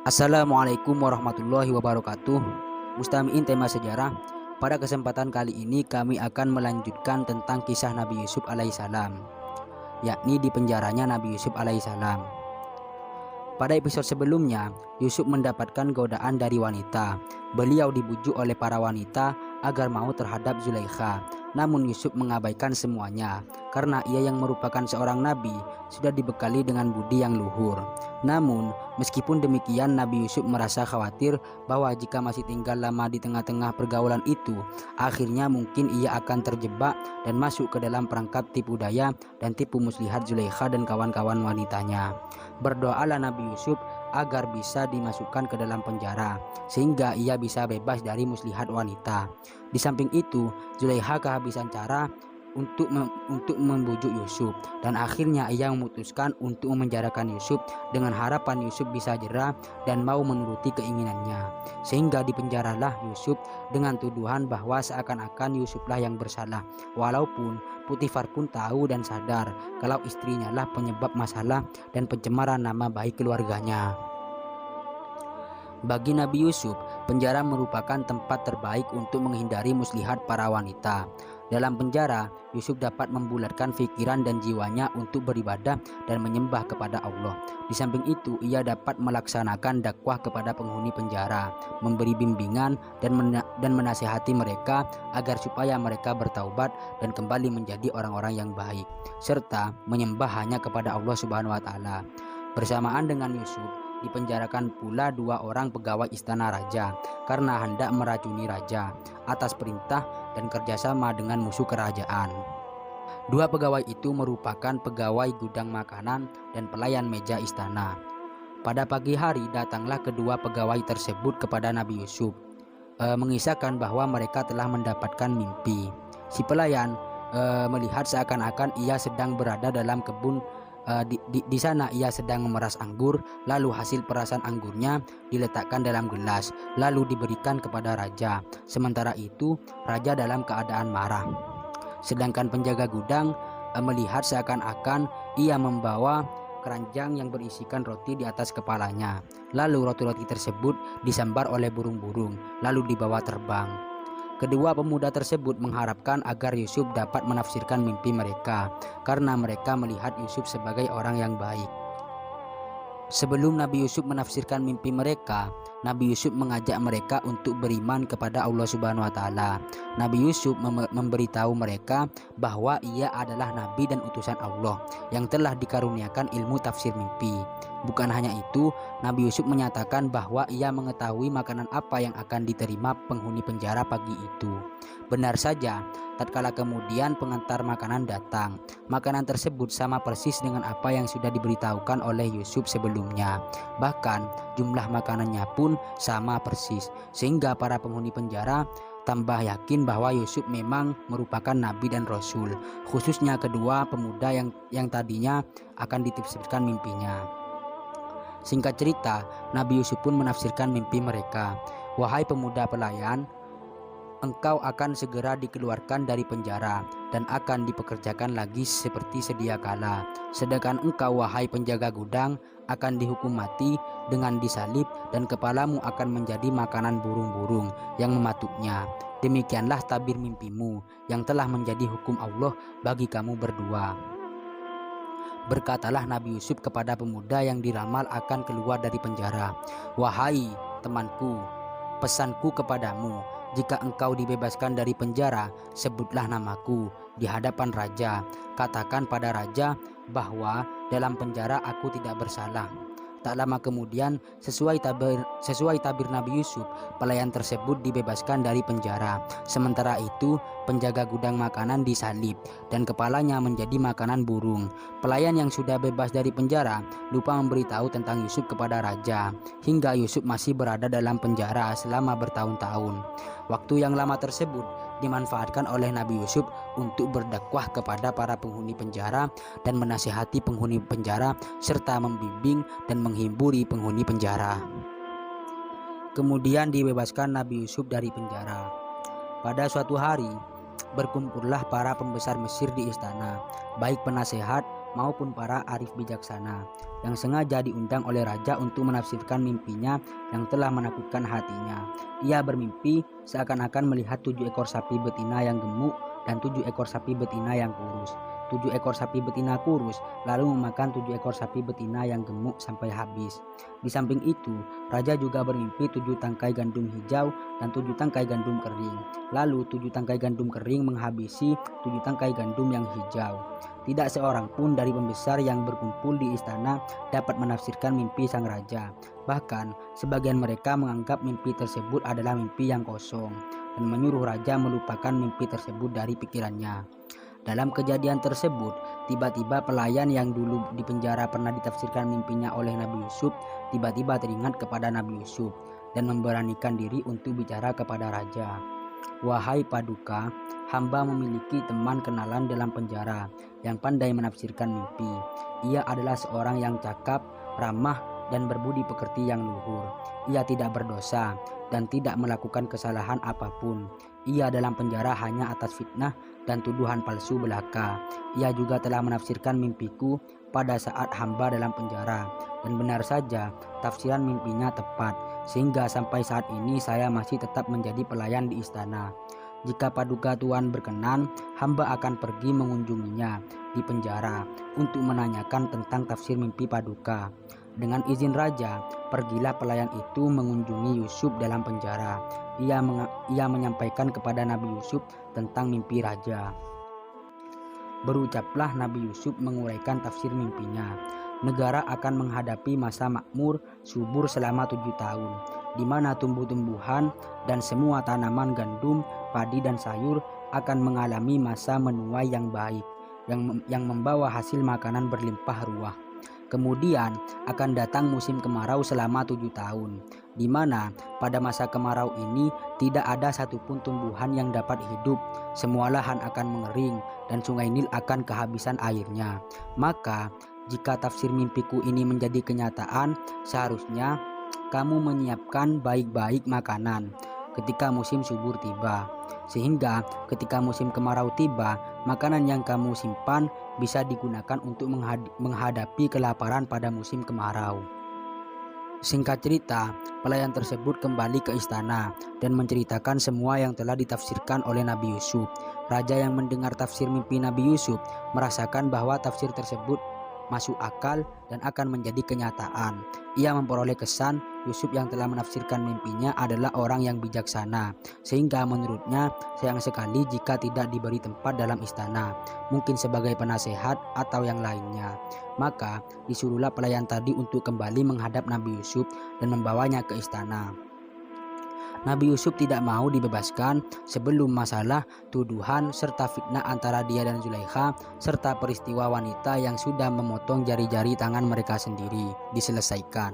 Assalamualaikum warahmatullahi wabarakatuh. Mustami'in tema sejarah. Pada kesempatan kali ini kami akan melanjutkan tentang kisah Nabi Yusuf alaihissalam, yakni di penjaranya Nabi Yusuf alaihissalam. Pada episode sebelumnya, Yusuf mendapatkan godaan dari wanita. Beliau dibujuk oleh para wanita agar mau terhadap Zulaikha. Namun Yusuf mengabaikan semuanya karena ia yang merupakan seorang nabi sudah dibekali dengan budi yang luhur. Namun meskipun demikian, Nabi Yusuf merasa khawatir bahwa jika masih tinggal lama di tengah-tengah pergaulan itu, akhirnya mungkin ia akan terjebak dan masuk ke dalam perangkap tipu daya dan tipu muslihat Zulaikha dan kawan-kawan wanitanya. Berdoalah Nabi Yusuf agar bisa dimasukkan ke dalam penjara sehingga ia bisa bebas dari muslihat wanita. Di samping itu, Zulaikha kehabisan cara untuk membujuk Yusuf dan akhirnya ia memutuskan untuk memenjarakan Yusuf dengan harapan Yusuf bisa jera dan mau menuruti keinginannya. Sehingga dipenjaralah Yusuf dengan tuduhan bahwa seakan-akan Yusuflah yang bersalah, walaupun Putifar pun tahu dan sadar kalau istrinya lah penyebab masalah dan pencemaran nama baik keluarganya. Bagi Nabi Yusuf, penjara merupakan tempat terbaik untuk menghindari muslihat para wanita. Dalam penjara, Yusuf dapat membulatkan pikiran dan jiwanya untuk beribadah dan menyembah kepada Allah. Di samping itu, ia dapat melaksanakan dakwah kepada penghuni penjara, memberi bimbingan dan menasihati mereka agar supaya mereka bertaubat dan kembali menjadi orang-orang yang baik, serta menyembah hanya kepada Allah Subhanahu wa taala. Bersamaan dengan Yusuf, dipenjarakan pula dua orang pegawai istana raja karena hendak meracuni raja atas perintah dan kerjasama dengan musuh kerajaan. Dua pegawai itu merupakan pegawai gudang makanan dan pelayan meja istana. Pada pagi hari datanglah kedua pegawai tersebut kepada Nabi Yusuf, mengisahkan bahwa mereka telah mendapatkan mimpi. Si pelayan melihat seakan-akan ia sedang berada dalam kebun. Di sana ia sedang memeras anggur, lalu hasil perasan anggurnya diletakkan dalam gelas, lalu diberikan kepada raja. Sementara itu raja dalam keadaan marah. Sedangkan penjaga gudang melihat seakan-akan ia membawa keranjang yang berisikan roti di atas kepalanya. Lalu roti-roti tersebut disambar oleh burung-burung, lalu dibawa terbang. Kedua pemuda tersebut mengharapkan agar Yusuf dapat menafsirkan mimpi mereka karena mereka melihat Yusuf sebagai orang yang baik. Sebelum Nabi Yusuf menafsirkan mimpi mereka, Nabi Yusuf mengajak mereka untuk beriman kepada Allah Subhanahu wa taala. Nabi Yusuf memberitahu mereka bahwa ia adalah nabi dan utusan Allah yang telah dikaruniakan ilmu tafsir mimpi. Bukan hanya itu, Nabi Yusuf menyatakan bahwa ia mengetahui makanan apa yang akan diterima penghuni penjara pagi itu. Benar saja, tatkala kemudian pengantar makanan datang, makanan tersebut sama persis dengan apa yang sudah diberitahukan oleh Yusuf sebelumnya. Bahkan jumlah makanannya pun sama persis, sehingga para penghuni penjara tambah yakin bahwa Yusuf memang merupakan nabi dan rasul, khususnya kedua pemuda yang tadinya akan ditafsirkan mimpinya. Singkat cerita, Nabi Yusuf pun menafsirkan mimpi mereka. Wahai pemuda pelayan, engkau akan segera dikeluarkan dari penjara dan akan dipekerjakan lagi seperti sedia kala. Sedangkan engkau, wahai penjaga gudang, akan dihukum mati dengan disalib dan kepalamu akan menjadi makanan burung-burung yang mematuknya. Demikianlah tabir mimpimu yang telah menjadi hukum Allah bagi kamu berdua. Berkatalah Nabi Yusuf kepada pemuda yang diramal akan keluar dari penjara, wahai temanku, pesanku kepadamu, jika engkau dibebaskan dari penjara, sebutlah namaku di hadapan raja. Katakan pada raja bahwa dalam penjara aku tidak bersalah. Tak lama kemudian, sesuai tabir Nabi Yusuf, pelayan tersebut dibebaskan dari penjara. Sementara itu, penjaga gudang makanan disalib dan kepalanya menjadi makanan burung. Pelayan yang sudah bebas dari penjara lupa memberitahu tentang Yusuf kepada raja, hingga Yusuf masih berada dalam penjara selama bertahun-tahun. Waktu yang lama tersebut dimanfaatkan oleh Nabi Yusuf untuk berdakwah kepada para penghuni penjara dan menasihati penghuni penjara serta membimbing dan menghiburi penghuni penjara. Kemudian dibebaskan Nabi Yusuf dari penjara. Pada suatu hari berkumpullah para pembesar Mesir di istana, baik penasehat maupun para arif bijaksana yang sengaja diundang oleh raja untuk menafsirkan mimpinya yang telah menakutkan hatinya. Ia bermimpi seakan-akan melihat 7 ekor sapi betina yang gemuk dan 7 ekor sapi betina yang kurus. 7 ekor sapi betina kurus lalu memakan 7 ekor sapi betina yang gemuk sampai habis. Di samping itu, raja juga bermimpi 7 tangkai gandum hijau dan 7 tangkai gandum kering. Lalu 7 tangkai gandum kering menghabisi 7 tangkai gandum yang hijau. Tidak seorang pun dari pembesar yang berkumpul di istana dapat menafsirkan mimpi sang raja. Bahkan, sebagian mereka menganggap mimpi tersebut adalah mimpi yang kosong dan menyuruh raja melupakan mimpi tersebut dari pikirannya. Dalam kejadian tersebut, tiba-tiba pelayan yang dulu di penjara pernah ditafsirkan mimpinya oleh Nabi Yusuf tiba-tiba teringat kepada Nabi Yusuf dan memberanikan diri untuk bicara kepada raja. Wahai Paduka, hamba memiliki teman kenalan dalam penjara yang pandai menafsirkan mimpi. Ia adalah seorang yang cakap, ramah, dan berbudi pekerti yang luhur. Ia tidak berdosa dan tidak melakukan kesalahan apapun. Ia dalam penjara hanya atas fitnah dan tuduhan palsu belaka. Ia juga telah menafsirkan mimpiku pada saat hamba dalam penjara, dan benar saja tafsiran mimpinya tepat, sehingga sampai saat ini saya masih tetap menjadi pelayan di istana. Jika Paduka Tuan berkenan, hamba akan pergi mengunjunginya di penjara untuk menanyakan tentang tafsir mimpi Paduka. Dengan izin raja, pergilah pelayan itu mengunjungi Yusuf dalam penjara. Ia menyampaikan kepada Nabi Yusuf tentang mimpi raja. Berucaplah Nabi Yusuf menguraikan tafsir mimpinya. Negara akan menghadapi masa makmur subur selama 7 tahun, di mana tumbuh-tumbuhan dan semua tanaman gandum, padi dan sayur akan mengalami masa menuai yang baik, yang membawa hasil makanan berlimpah ruah. Kemudian akan datang musim kemarau selama 7 tahun, di mana pada masa kemarau ini tidak ada satupun tumbuhan yang dapat hidup. Semua lahan akan mengering dan sungai Nil akan kehabisan airnya. Maka jika tafsir mimpiku ini menjadi kenyataan, seharusnya kamu menyiapkan baik-baik makanan ketika musim subur tiba, sehingga ketika musim kemarau tiba, makanan yang kamu simpan bisa digunakan untuk menghadapi kelaparan pada musim kemarau. Singkat cerita, pelayan tersebut kembali ke istana dan menceritakan semua yang telah ditafsirkan oleh Nabi Yusuf. Raja yang mendengar tafsir mimpi Nabi Yusuf merasakan bahwa tafsir tersebut masuk akal dan akan menjadi kenyataan. Ia memperoleh kesan Yusuf yang telah menafsirkan mimpinya adalah orang yang bijaksana, sehingga menurutnya sayang sekali jika tidak diberi tempat dalam istana, mungkin sebagai penasehat atau yang lainnya. Maka disuruhlah pelayan tadi untuk kembali menghadap Nabi Yusuf dan membawanya ke istana. Nabi Yusuf tidak mau dibebaskan sebelum masalah tuduhan serta fitnah antara dia dan Zulaikha serta peristiwa wanita yang sudah memotong jari-jari tangan mereka sendiri diselesaikan.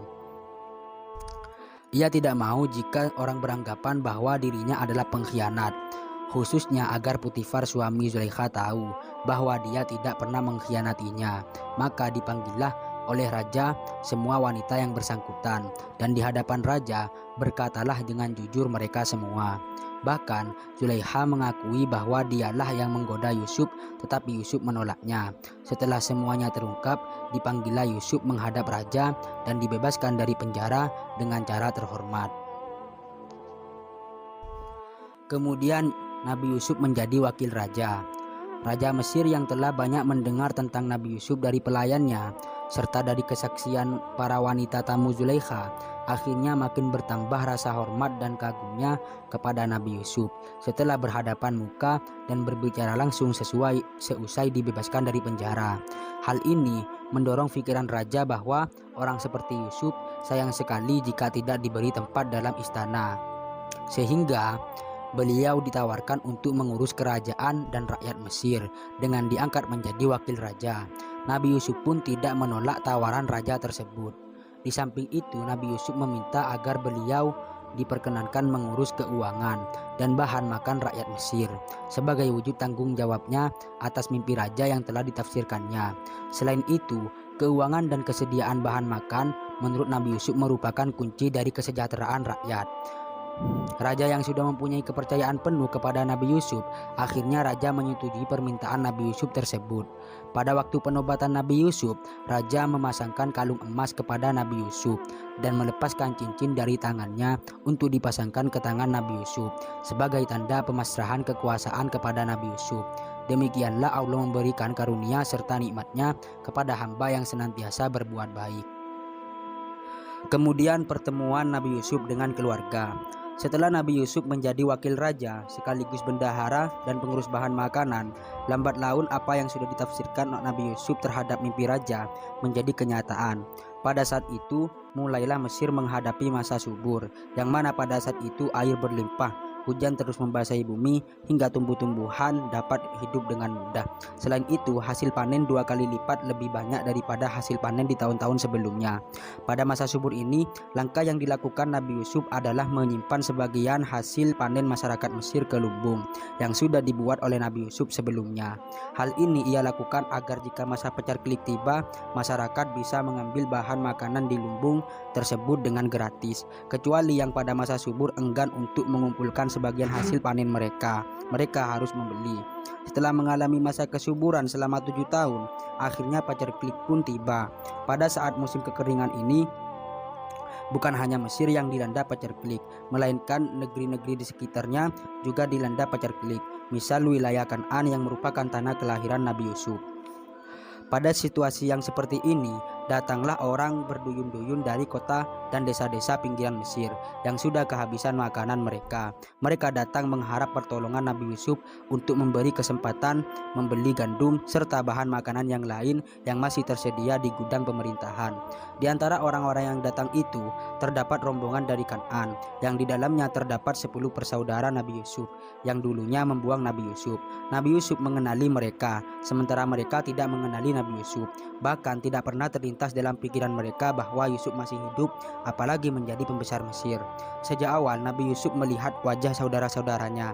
Ia tidak mau jika orang beranggapan bahwa dirinya adalah pengkhianat, khususnya agar Putifar suami Zulaikha tahu bahwa dia tidak pernah mengkhianatinya. Maka dipanggillah oleh raja semua wanita yang bersangkutan, dan di hadapan raja berkatalah dengan jujur mereka semua. Bahkan Zulaikha mengakui bahwa dialah yang menggoda Yusuf, tetapi Yusuf menolaknya. Setelah semuanya terungkap, dipanggillah Yusuf menghadap raja dan dibebaskan dari penjara dengan cara terhormat. Kemudian Nabi Yusuf menjadi wakil raja. Raja Mesir yang telah banyak mendengar tentang Nabi Yusuf dari pelayannya serta dari kesaksian para wanita tamu Zulaikha, akhirnya makin bertambah rasa hormat dan kagumnya kepada Nabi Yusuf setelah berhadapan muka dan berbicara langsung seusai dibebaskan dari penjara. Hal ini mendorong pikiran raja bahwa orang seperti Yusuf sayang sekali jika tidak diberi tempat dalam istana, sehingga beliau ditawarkan untuk mengurus kerajaan dan rakyat Mesir dengan diangkat menjadi wakil raja. Nabi Yusuf pun tidak menolak tawaran raja tersebut. Di samping itu, Nabi Yusuf meminta agar beliau diperkenankan mengurus keuangan dan bahan makan rakyat Mesir sebagai wujud tanggung jawabnya atas mimpi raja yang telah ditafsirkannya. Selain itu, keuangan dan kesediaan bahan makan menurut Nabi Yusuf merupakan kunci dari kesejahteraan rakyat. Raja yang sudah mempunyai kepercayaan penuh kepada Nabi Yusuf, akhirnya raja menyetujui permintaan Nabi Yusuf tersebut. Pada waktu penobatan Nabi Yusuf, raja memasangkan kalung emas kepada Nabi Yusuf dan melepaskan cincin dari tangannya untuk dipasangkan ke tangan Nabi Yusuf sebagai tanda pemasrahan kekuasaan kepada Nabi Yusuf. Demikianlah Allah memberikan karunia serta nikmatnya kepada hamba yang senantiasa berbuat baik. Kemudian pertemuan Nabi Yusuf dengan keluarga. Setelah Nabi Yusuf menjadi wakil raja sekaligus bendahara dan pengurus bahan makanan, lambat laun apa yang sudah ditafsirkan Nabi Yusuf terhadap mimpi raja menjadi kenyataan. Pada saat itu mulailah Mesir menghadapi masa subur, yang mana pada saat itu air berlimpah, hujan terus membasahi bumi hingga tumbuh-tumbuhan dapat hidup dengan mudah. Selain itu, hasil panen 2 kali lipat lebih banyak daripada hasil panen di tahun-tahun sebelumnya. Pada masa subur ini, langkah yang dilakukan Nabi Yusuf adalah menyimpan sebagian hasil panen masyarakat Mesir ke lumbung yang sudah dibuat oleh Nabi Yusuf sebelumnya. Hal ini ia lakukan agar jika masa pecahkelik tiba, masyarakat bisa mengambil bahan makanan di lumbung tersebut dengan gratis, kecuali yang pada masa subur enggan untuk mengumpulkan sebagian hasil panen mereka harus membeli. Setelah mengalami masa kesuburan selama 7 tahun, akhirnya paceklik pun tiba. Pada saat musim kekeringan ini, bukan hanya Mesir yang dilanda paceklik, melainkan negeri-negeri di sekitarnya juga dilanda paceklik. Misal wilayah Kan'an yang merupakan tanah kelahiran Nabi Yusuf. Pada situasi yang seperti ini, datanglah orang berduyun-duyun dari kota dan desa-desa pinggiran Mesir yang sudah kehabisan makanan mereka. Mereka datang mengharap pertolongan Nabi Yusuf untuk memberi kesempatan membeli gandum serta bahan makanan yang lain yang masih tersedia di gudang pemerintahan. Di antara orang-orang yang datang itu terdapat rombongan dari Kan'an yang di dalamnya terdapat 10 persaudara Nabi Yusuf yang dulunya membuang Nabi Yusuf. Nabi Yusuf mengenali mereka, sementara mereka tidak mengenali Nabi Yusuf. Bahkan tidak pernah terlintas dalam pikiran mereka bahwa Yusuf masih hidup, apalagi menjadi pembesar Mesir. Sejak awal Nabi Yusuf melihat wajah saudara-saudaranya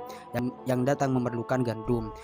yang datang memerlukan gandum.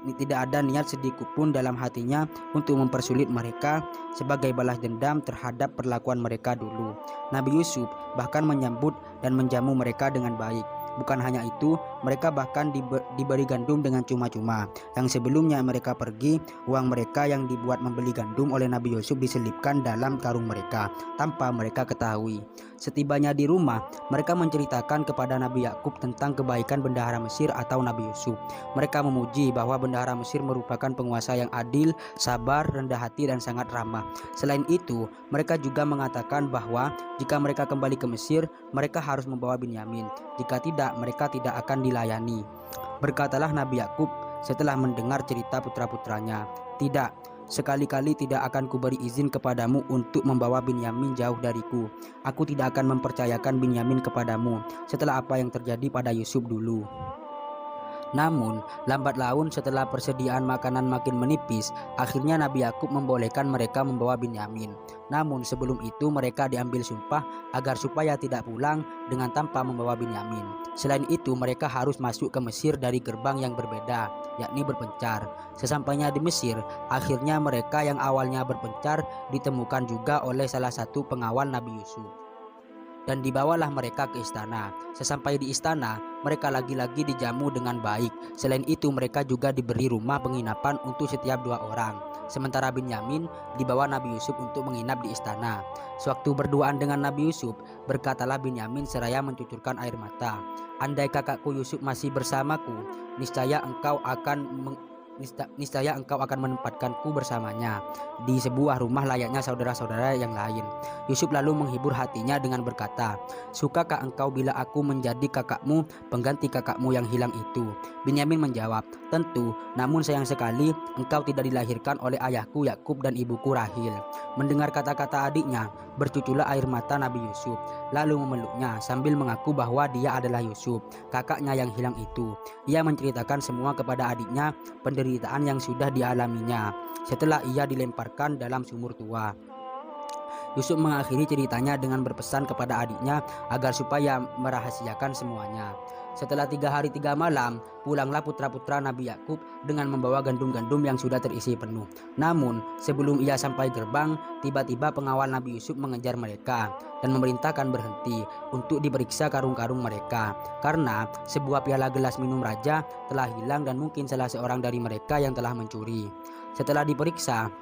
Tidak ada niat sedikit pun dalam hatinya untuk mempersulit mereka sebagai balas dendam terhadap perlakuan mereka dulu. Nabi Yusuf bahkan menyambut dan menjamu mereka dengan baik. Bukan hanya itu, mereka bahkan diberi gandum dengan cuma-cuma. Yang sebelumnya mereka pergi, uang mereka yang dibuat membeli gandum oleh Nabi Yusuf diselipkan dalam karung mereka tanpa mereka ketahui. Setibanya di rumah, mereka menceritakan kepada Nabi Yakub tentang kebaikan bendahara Mesir atau Nabi Yusuf. Mereka memuji bahwa bendahara Mesir merupakan penguasa yang adil, sabar, rendah hati, dan sangat ramah. Selain itu, mereka juga mengatakan bahwa jika mereka kembali ke Mesir, mereka harus membawa Binyamin. Jika tidak, mereka tidak akan dilayani. Berkatalah Nabi Yakub setelah mendengar cerita putra-putranya, "Tidak, sekali-kali tidak akan kuberi izin kepadamu untuk membawa Binyamin jauh dariku. Aku tidak akan mempercayakan Binyamin kepadamu setelah apa yang terjadi pada Yusuf dulu." Namun, lambat laun setelah persediaan makanan makin menipis, akhirnya Nabi Yakub membolehkan mereka membawa Binyamin. Namun sebelum itu mereka diambil sumpah agar supaya tidak pulang dengan tanpa membawa Binyamin. Selain itu mereka harus masuk ke Mesir dari gerbang yang berbeda, yakni berpencar. Sesampainya di Mesir, akhirnya mereka yang awalnya berpencar ditemukan juga oleh salah satu pengawal Nabi Yusuf dan dibawalah mereka ke istana. Sesampai di istana, mereka lagi-lagi dijamu dengan baik. Selain itu mereka juga diberi rumah penginapan untuk setiap 2 orang. Sementara Binyamin dibawa Nabi Yusuf untuk menginap di istana. Sewaktu berduaan dengan Nabi Yusuf, berkatalah Binyamin seraya mencucurkan air mata, "Andai kakakku Yusuf masih bersamaku, niscaya engkau akan menempatkanku bersamanya di sebuah rumah layaknya saudara-saudara yang lain." Yusuf lalu menghibur hatinya dengan berkata, "Sukakah engkau bila aku menjadi kakakmu, pengganti kakakmu yang hilang itu?" Binyamin menjawab, "Tentu, namun sayang sekali engkau tidak dilahirkan oleh ayahku Yakub dan ibuku Rahil." Mendengar kata-kata adiknya, bercuculah air mata Nabi Yusuf, lalu memeluknya sambil mengaku bahwa dia adalah Yusuf, kakaknya yang hilang itu. Ia menceritakan semua kepada adiknya penderitaan yang sudah dialaminya setelah ia dilemparkan dalam sumur tua. Yusuf mengakhiri ceritanya dengan berpesan kepada adiknya agar supaya merahasiakan semuanya. Setelah 3 hari 3 malam, pulanglah putra-putra Nabi Yakub dengan membawa gandum-gandum yang sudah terisi penuh. Namun, sebelum ia sampai gerbang, tiba-tiba pengawal Nabi Yusuf mengejar mereka dan memerintahkan berhenti untuk diperiksa karung-karung mereka, karena sebuah piala gelas minum raja telah hilang dan mungkin salah seorang dari mereka yang telah mencuri. Setelah diperiksa,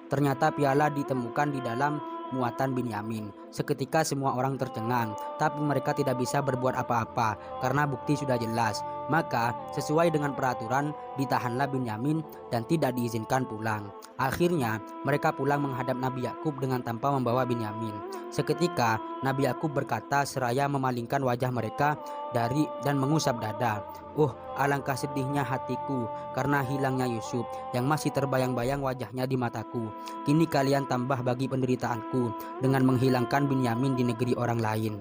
ternyata piala ditemukan di dalam muatan Binyamin. Seketika semua orang tercengang, tapi mereka tidak bisa berbuat apa-apa karena bukti sudah jelas. Maka sesuai dengan peraturan, ditahanlah Binyamin dan tidak diizinkan pulang. Akhirnya mereka pulang menghadap Nabi Yakub dengan tanpa membawa Binyamin. Seketika Nabi Yakub berkata seraya memalingkan wajah mereka dan mengusap dada. "Oh, alangkah sedihnya hatiku karena hilangnya Yusuf yang masih terbayang-bayang wajahnya di mataku. Kini kalian tambah bagi penderitaanku dengan menghilangkan Binyamin di negeri orang lain."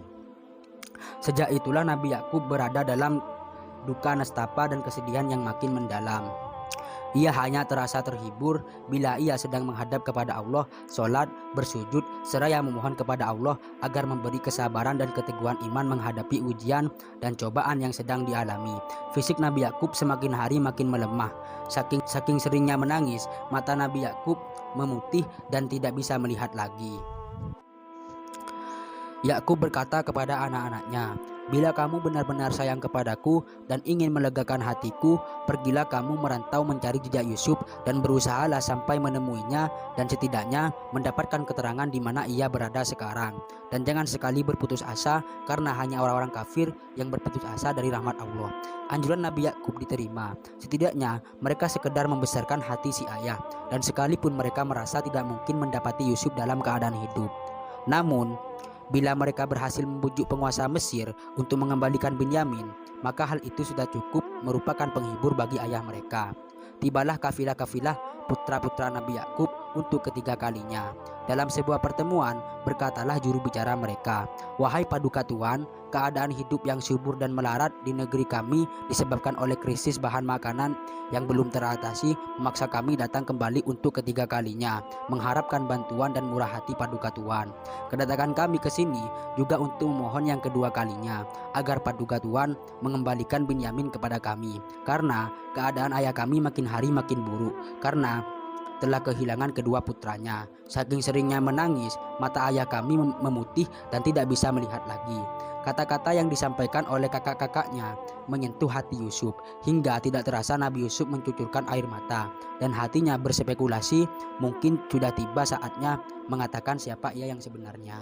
Sejak itulah Nabi Yakub berada dalam duka nestapa dan kesedihan yang makin mendalam. Ia hanya terasa terhibur bila ia sedang menghadap kepada Allah, sholat, bersujud, seraya memohon kepada Allah agar memberi kesabaran dan keteguhan iman menghadapi ujian dan cobaan yang sedang dialami. Fisik Nabi Yakub semakin hari makin melemah. Saking seringnya menangis, mata Nabi Yakub memutih dan tidak bisa melihat lagi. Yakub berkata kepada anak-anaknya, "Bila kamu benar-benar sayang kepadaku dan ingin melegakan hatiku, pergilah kamu merantau mencari jejak Yusuf dan berusahalah sampai menemuinya dan setidaknya mendapatkan keterangan di mana ia berada sekarang. Dan jangan sekali berputus asa karena hanya orang-orang kafir yang berputus asa dari rahmat Allah." Anjuran Nabi Yakub diterima. Setidaknya mereka sekedar membesarkan hati si ayah, dan sekalipun mereka merasa tidak mungkin mendapati Yusuf dalam keadaan hidup. Namun bila mereka berhasil membujuk penguasa Mesir untuk mengembalikan Binyamin, maka hal itu sudah cukup merupakan penghibur bagi ayah mereka. Tibalah kafilah-kafilah putra-putra Nabi Yakub untuk ketiga kalinya. Dalam sebuah pertemuan, berkatalah juru bicara mereka, "Wahai paduka Tuan, keadaan hidup yang subur dan melarat di negeri kami disebabkan oleh krisis bahan makanan yang belum teratasi memaksa kami datang kembali untuk ketiga kalinya, mengharapkan bantuan dan murah hati paduka Tuan. Kedatangan kami ke sini juga untuk memohon yang kedua kalinya, agar paduka Tuan mengembalikan Binyamin kepada kami, karena keadaan ayah kami makin hari makin buruk, karena telah kehilangan kedua putranya. Saking seringnya menangis, mata ayah kami memutih dan tidak bisa melihat lagi." Kata-kata yang disampaikan oleh kakak-kakaknya menyentuh hati Yusuf, hingga tidak terasa Nabi Yusuf mencucurkan air mata dan hatinya berspekulasi mungkin sudah tiba saatnya mengatakan siapa ia yang sebenarnya.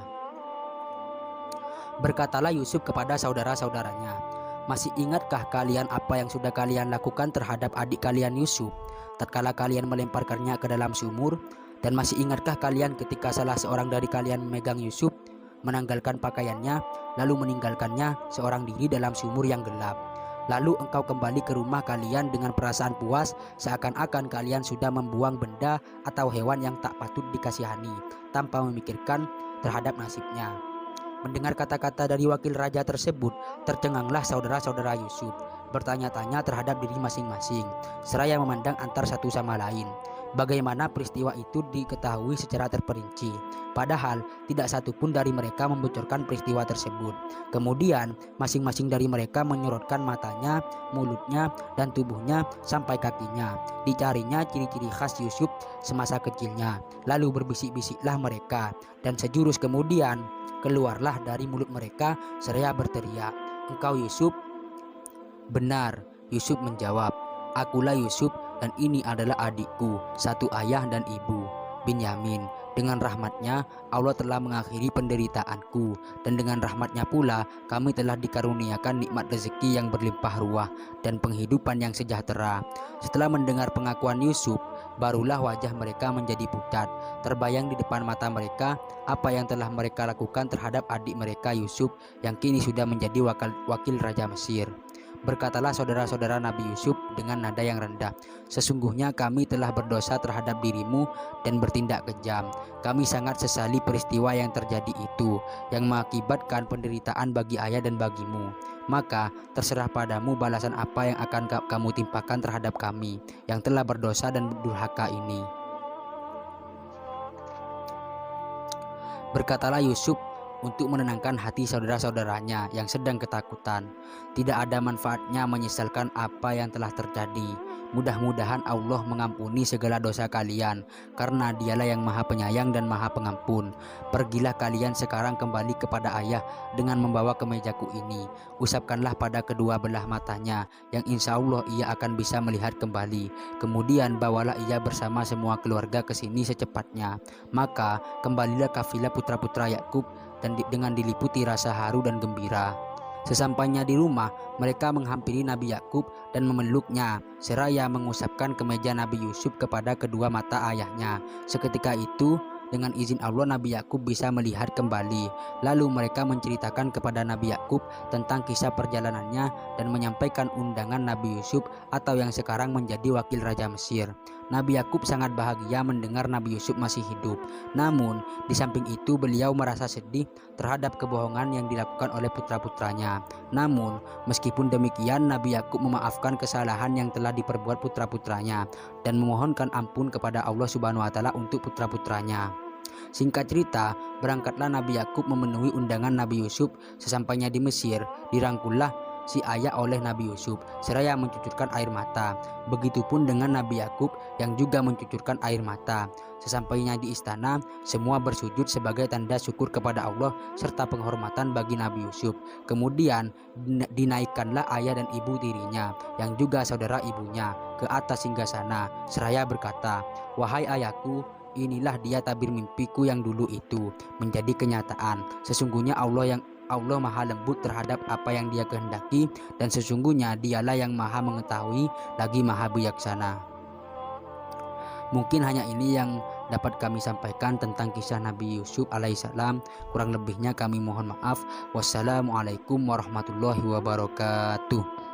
Berkatalah Yusuf kepada saudara-saudaranya, "Masih ingatkah kalian apa yang sudah kalian lakukan terhadap adik kalian Yusuf tatkala kalian melemparkannya ke dalam sumur? Dan masih ingatkah kalian ketika salah seorang dari kalian memegang Yusuf, menanggalkan pakaiannya, lalu meninggalkannya seorang diri dalam sumur yang gelap? Lalu engkau kembali ke rumah kalian dengan perasaan puas, seakan-akan kalian sudah membuang benda atau hewan yang tak patut dikasihani, tanpa memikirkan terhadap nasibnya." Mendengar kata-kata dari wakil raja tersebut, tercenganglah saudara-saudara Yusuf, bertanya-tanya terhadap diri masing-masing, seraya memandang antar satu sama lain. Bagaimana peristiwa itu diketahui secara terperinci, padahal tidak satu pun dari mereka membocorkan peristiwa tersebut. Kemudian masing-masing dari mereka menyorotkan matanya, mulutnya, dan tubuhnya sampai kakinya. Dicarinya ciri-ciri khas Yusuf semasa kecilnya. Lalu berbisik-bisiklah mereka, dan sejurus kemudian keluarlah dari mulut mereka seraya berteriak, "Engkau Yusuf?" "Benar," Yusuf menjawab, "Akulah Yusuf dan ini adalah adikku, satu ayah dan ibu, Binyamin. Dengan rahmatnya Allah telah mengakhiri penderitaanku, dan dengan rahmatnya pula kami telah dikaruniakan nikmat rezeki yang berlimpah ruah dan penghidupan yang sejahtera." Setelah mendengar pengakuan Yusuf, barulah wajah mereka menjadi pucat. Terbayang di depan mata mereka apa yang telah mereka lakukan terhadap adik mereka Yusuf yang kini sudah menjadi wakil Raja Mesir. Berkatalah saudara-saudara Nabi Yusuf dengan nada yang rendah, "Sesungguhnya kami telah berdosa terhadap dirimu dan bertindak kejam. Kami sangat sesali peristiwa yang terjadi itu, yang mengakibatkan penderitaan bagi ayah dan bagimu. Maka terserah padamu balasan apa yang akan kamu timpakan terhadap kami yang telah berdosa dan durhaka ini." Berkatalah Yusuf untuk menenangkan hati saudara-saudaranya yang sedang ketakutan. Tidak ada manfaatnya menyesalkan apa yang telah terjadi. Mudah-mudahan Allah mengampuni segala dosa kalian, karena Dialah yang Maha Penyayang dan Maha Pengampun. Pergilah kalian sekarang kembali kepada ayah dengan membawa kemejaku ini. Usapkanlah pada kedua belah matanya, yang insya Allah ia akan bisa melihat kembali. Kemudian bawalah ia bersama semua keluarga ke sini secepatnya. Maka kembalilah kafilah putra-putra Yakub dan dengan diliputi rasa haru dan gembira. Sesampainya di rumah, mereka menghampiri Nabi Yakub dan memeluknya, seraya mengusapkan kemeja Nabi Yusuf kepada kedua mata ayahnya. Seketika itu, dengan izin Allah, Nabi Yakub bisa melihat kembali. Lalu mereka menceritakan kepada Nabi Yakub tentang kisah perjalanannya dan menyampaikan undangan Nabi Yusuf atau yang sekarang menjadi wakil Raja Mesir. Nabi Yakub sangat bahagia mendengar Nabi Yusuf masih hidup. Namun, di samping itu beliau merasa sedih terhadap kebohongan yang dilakukan oleh putra-putranya. Namun, meskipun demikian, Nabi Yakub memaafkan kesalahan yang telah diperbuat putra-putranya dan memohonkan ampun kepada Allah Subhanahu wa taala untuk putra-putranya. Singkat cerita, berangkatlah Nabi Yakub memenuhi undangan Nabi Yusuf. Sesampainya di Mesir, dirangkullah si ayah oleh Nabi Yusuf seraya mencucurkan air mata. Begitupun dengan Nabi Yakub yang juga mencucurkan air mata. Sesampainya di istana, semua bersujud sebagai tanda syukur kepada Allah serta penghormatan bagi Nabi Yusuf. Kemudian dinaikkanlah ayah dan ibu tirinya yang juga saudara ibunya ke atas singgasana seraya berkata, "Wahai ayahku, inilah dia tabir mimpiku yang dulu itu menjadi kenyataan. Sesungguhnya Allah Maha lembut terhadap apa yang Dia kehendaki, dan sesungguhnya Dialah yang Maha mengetahui lagi Maha bijaksana." Mungkin hanya ini yang dapat kami sampaikan tentang kisah Nabi Yusuf alaihissalam. Kurang lebihnya kami mohon maaf. Wassalamualaikum warahmatullahi wabarakatuh.